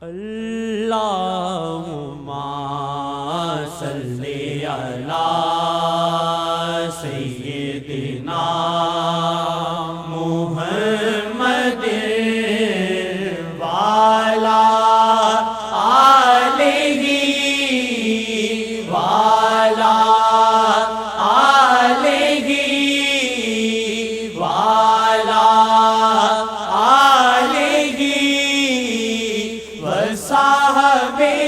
اللہم صلی علی سیدنا محمد وعلی آلہ وعلی آلہ وعلی آلہ وصحبہ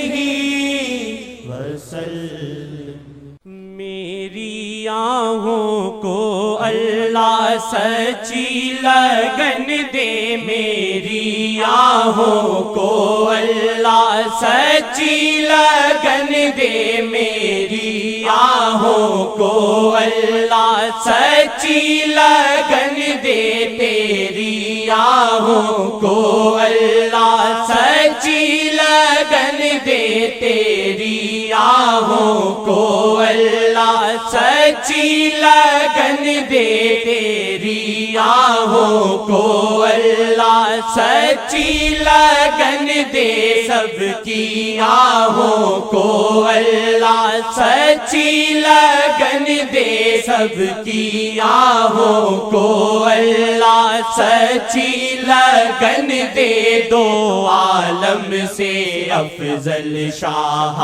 وسلم۔ میری آنکھوں کو اللہ سچی لگن دے، میری آنکھوں کو اللہ سچی لگن دے، میری آنکھوں کو اللہ سچی لگن دے، تیری آنکھوں کو اللہ سچی لگن دے، تیری آنکھوں کو اللہ سچی لگن دے، تیری آنکھوں کو اللہ سچی لگن دے، سب کی آنکھوں کو اللہ سچی لگن دے، سب کی آنکھوں کو اللہ سچی لگن دے، دو عالم سے افضل شاہ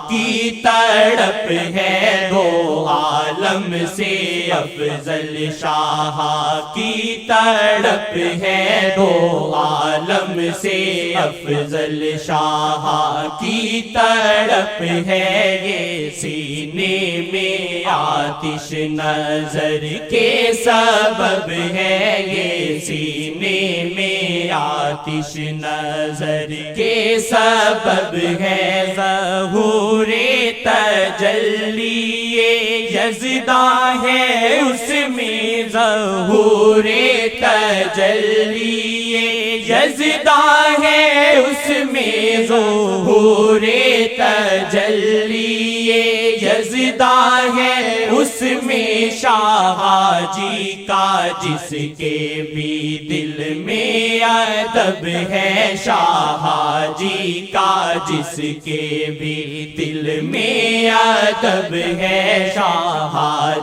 کی تڑپ ہے، دو عالم سے افضل شاہ کی تڑپ ہے، دو عالم سے افضل شاہ کی تڑپ ہے، یہ سینے میں آتش نظر کے سبب ہے، یہ سینے میں آتش نظر کے سبب ہے، ظہور تجلی یزداں ہے اس میں، ظہور تجلی یزداں ہے اس میں، ظہور تجلی یزداں ہے اس میں، شاہ جی کا جس کے بھی دل میں ادب ہے، شاہ جی کا جس کے بھی دل میں ادب ہے، شاہ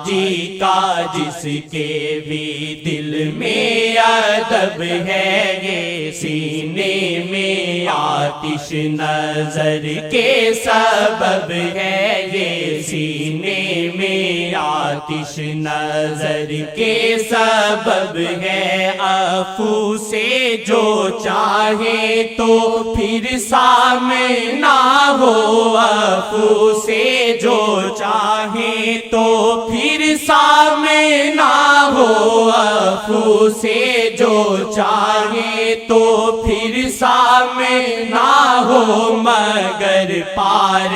جی کا جس کے بھی دل میں ادب ہے، یہ سینے میں آتش نظر کے سبب ہے، یہ سینے میں آتش نظر کے سبب ہے، عفو سے جو چاہے تو پھر سامنا ہو، عفو سے جو چاہے تو پھر سامنا ہو، عفو سے جو چاہے تو پھر سامنا ہو، مگر پار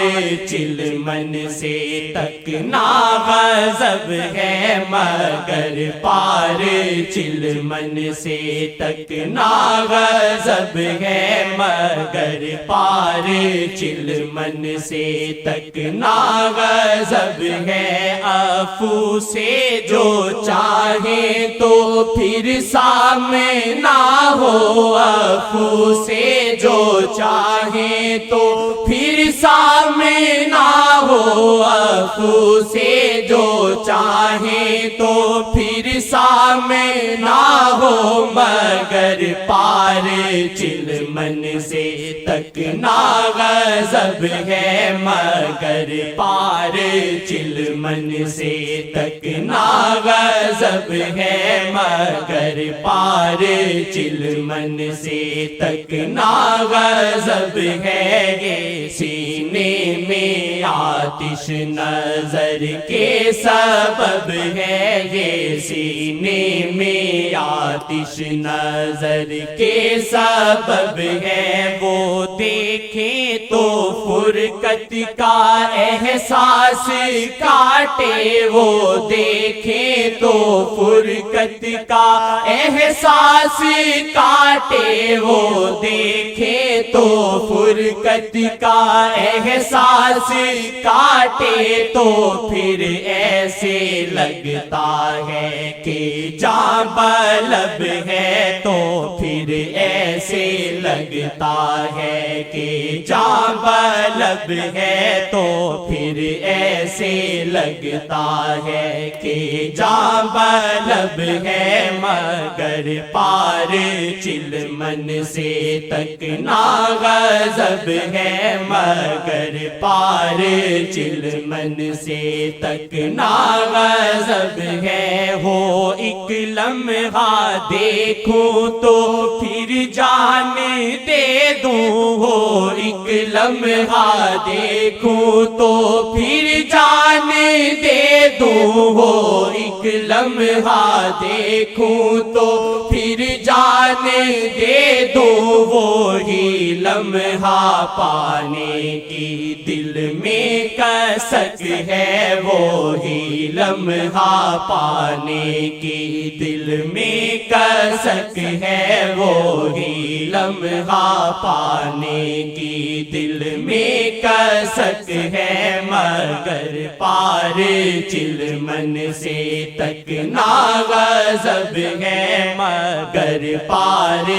چلمن سے تکنا غضب ہے، مگر پار چلمن سے تکنا غضب ہے، مگر پار چلمن سے تکنا غضب ہے، عفو سے جو چاہے تو پھر سامنا ہو، عفو سے جو چاہے تو پھر سامنا ہو، عفو سے جو چاہے تو پھر سامنا ہو، مگر پار چلمن سے تکنا غضب ہے، مگر پار چلمن سے تکنا غضب ہے، مگر پار چلمن سے تکنا غضب ہے، یہ سینے میں آتش نظر کے سبب ہے، یہ سینے میں آتش نظر کے سبب ہے، وہ دیکھیں تو فرقت کا احساس کاٹے، وہ دیکھیں تو فرقت کا احساس کاٹے، وہ دیکھیں تو فرقت کا احساس کاٹے، تو پھر ایسے لگتا ہے کہ جاں بلب ہے، تو پھر ایسے لگتا ہے کہ جاں بلب ہے تو پھر ایسے لگتا ہے کہ جاں بلب ہے، مگر پار چلمن سے تک نا غضب ہے، مگر پار چلمن سے تک نا غضب ہے۔ ہو ایک لمحہ دیکھوں تو پھر جان دے دوں، ہو ایک لمحہ دیکھوں تو پھر جان دے دوں، ہو ایک لمحہ دیکھوں تو پھر جان دے دوں، وہی لمحہ پانے کی دل میں کسک ہے، وہی لمحہ پانے کی دل میں کسک ہے، وہی لمحہ پانے کی دل میں کسک ہے، مگر پار چلمن سے تک نا غضب ہے، مگر پار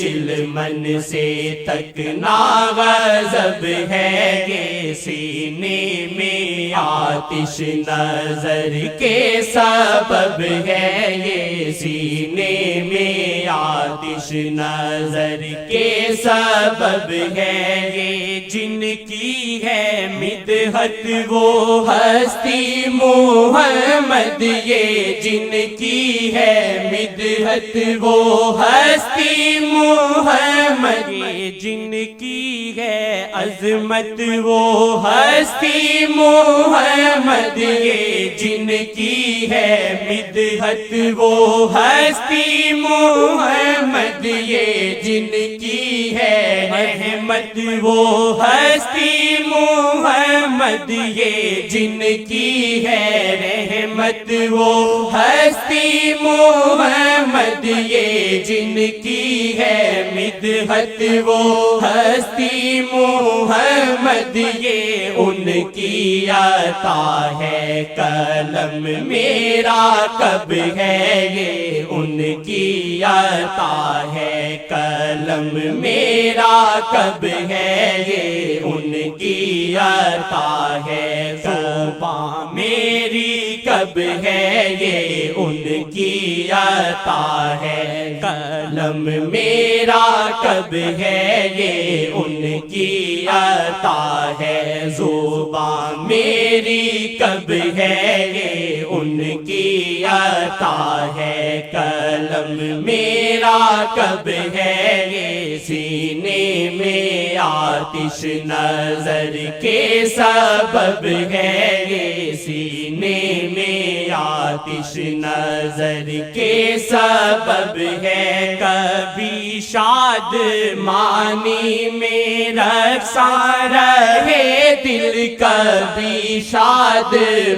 چلمن سے تک نا غضب ہے۔ یہ سینے میں آتش نظر کے سبب ہے، یہ سینے میں آتش نظر کے سبب ہے، یہ جن کی ہے مدحت وہ ہستی محمد، یہ جن کی ہے مدحت وہ ہستی محمد، یہ جن کی ہے عظمت وہ ہستی محمد، یہ جن کی ہے مدحت وہ ہستی محمد، یہ جن کی ہے رحمت وہ ہستی محمد، یہ جن کی ہے رحمت وہ ہستی محمد، یہ جن کی ہے مدحت وہ ہستی محمد، یہ ان کی عطا ہے قلم میرا کب ہے، یہ ان کی عطا ہے قلم میرا کب ہے، یہ ان کی عطا ہے زبان میری کب ہے، یہ ان کی عطا ہے قلم میرا کب ہے، یہ ان کی عطا ہے زبان میری کب ہے، یہ ان کی عطا ہے قلم میرا کب ہے، یہ سینے میں آتش نظر کے سبب ہے، یہ سینے میں آتش نظر کے سبب ہے، کبھی شاد مانی میں رقصاں رہے دل، کبھی شاد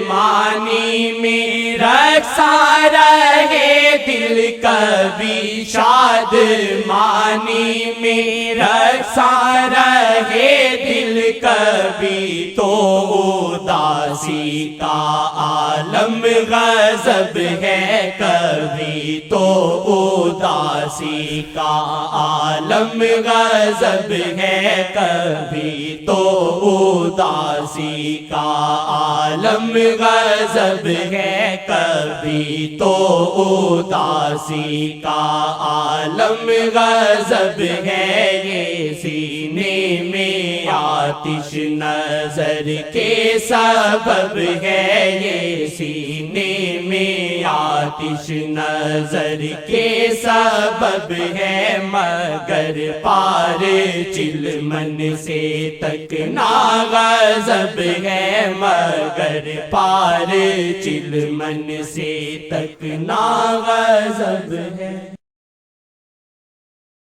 مانی میں رقصاں رہے دل، کبھی شاد مانی میں رقصاں رہے دل، کبھی تو اداسی کا عالم غضب ہے، کبھی تو اداسی کا عالم غضب ہے، کبھی تو اداسی کا عالم غضب ہے، کبھی تو اداسی کا عالم غضب ہے، یہ سینے میں آتش نظر کے سبب ہے، یہ سینے میں آتش نظر کے سبب ہے، مگر پار چلمن سے تک نا غضب ہے، مگر پار چلمن سے تک نا غضب ہے۔